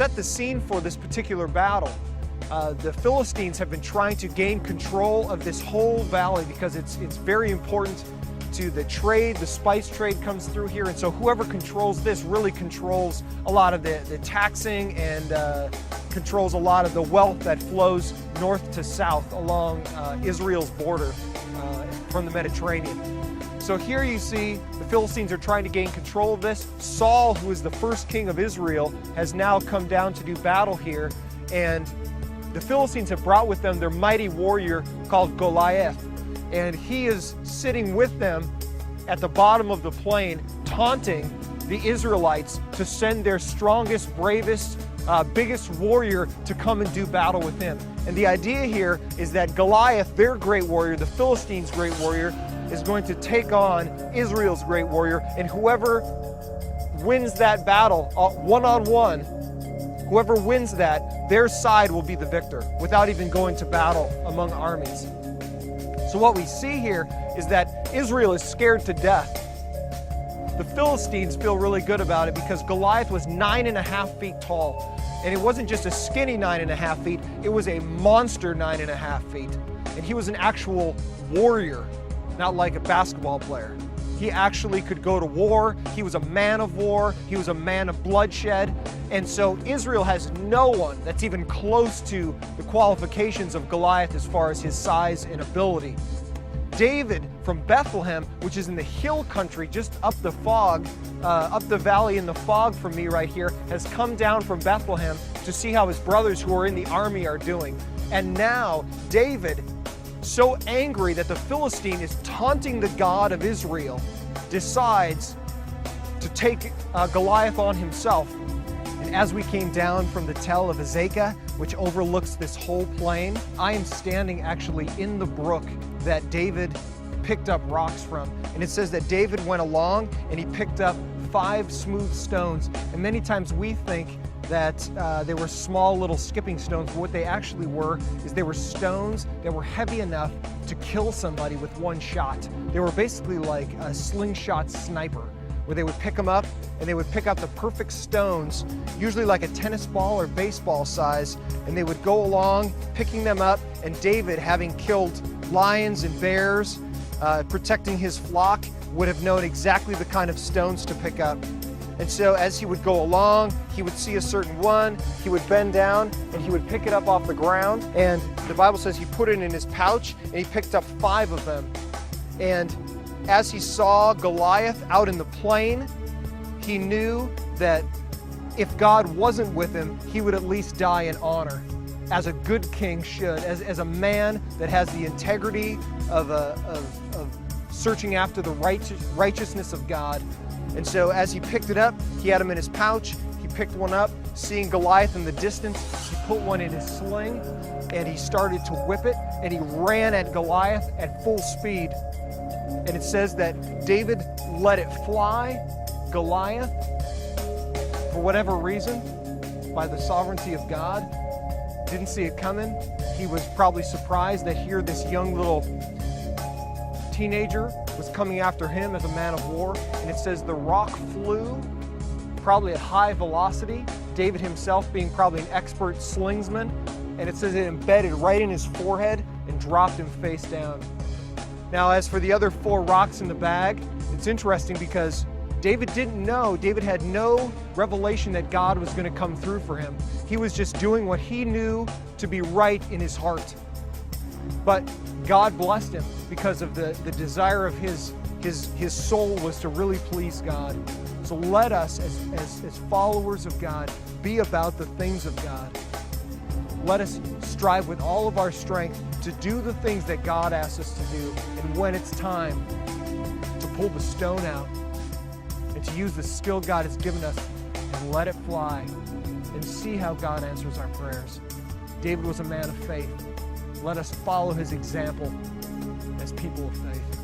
set the scene for this particular battle, the Philistines have been trying to gain control of this whole valley because it's very important to the trade. The spice trade comes through here, and so whoever controls this really controls a lot of the taxing and controls a lot of the wealth that flows north to south along Israel's border from the Mediterranean. So here you see the Philistines are trying to gain control of this. Saul, who is the first king of Israel, has now come down to do battle here, and the Philistines have brought with them their mighty warrior called Goliath, and he is sitting with them at the bottom of the plain, taunting the Israelites to send their strongest, bravest, biggest warrior to come and do battle with him. And the idea here is that Goliath, their great warrior, the Philistines' great warrior, is going to take on Israel's great warrior, and whoever wins that battle one-on-one, whoever wins that, their side will be the victor without even going to battle among armies. So what we see here is that Israel is scared to death. The Philistines feel really good about it because Goliath was 9.5 feet tall. And it wasn't just a skinny 9.5 feet, it was a monster 9.5 feet. And he was an actual warrior, not like a basketball player. He actually could go to war. He was a man of war. He was a man of bloodshed. And so Israel has no one that's even close to the qualifications of Goliath as far as his size and ability. David from Bethlehem, which is in the hill country just up the valley in the fog from me right here, has come down from Bethlehem to see how his brothers who are in the army are doing. And now David, so angry that the Philistine is taunting the God of Israel, decides to take Goliath on himself. And as we came down from the Tell of Azekah, which overlooks this whole plain, I am standing actually in the brook that David picked up rocks from. And it says that David went along and he picked up 5 smooth stones. And many times we think that they were small little skipping stones, but what they actually were is they were stones that were heavy enough to kill somebody with one shot. They were basically like a slingshot sniper, where they would pick them up and they would pick out the perfect stones, usually like a tennis ball or baseball size, and they would go along picking them up. And David, having killed lions and bears, protecting his flock, would have known exactly the kind of stones to pick up. And so as he would go along, he would see a certain one, he would bend down and he would pick it up off the ground. And the Bible says he put it in his pouch and he picked up 5 of them. And as he saw Goliath out in the plain, he knew that if God wasn't with him, he would at least die in honor, as a good king should, as a man that has the integrity of searching after the righteousness of God. And so as he picked it up, he had him in his pouch. He picked one up, seeing Goliath in the distance, he put one in his sling and he started to whip it, and he ran at Goliath at full speed. And it says that David let it fly. Goliath, for whatever reason, by the sovereignty of God, didn't see it coming. He was probably surprised that here this young little teenager was coming after him as a man of war. And it says the rock flew probably at high velocity, David himself being probably an expert slingsman, and it says it embedded right in his forehead and dropped him face down. Now, as for the other 4 rocks in the bag, it's interesting because David didn't know, David had no revelation that God was going to come through for him. He was just doing what he knew to be right in his heart. But God blessed him because of the desire of his soul was to really please God. So let us, as followers of God, be about the things of God. Let us strive with all of our strength to do the things that God asks us to do. And when it's time to pull the stone out and to use the skill God has given us and let it fly and see how God answers our prayers. David was a man of faith. Let us follow his example as people of faith.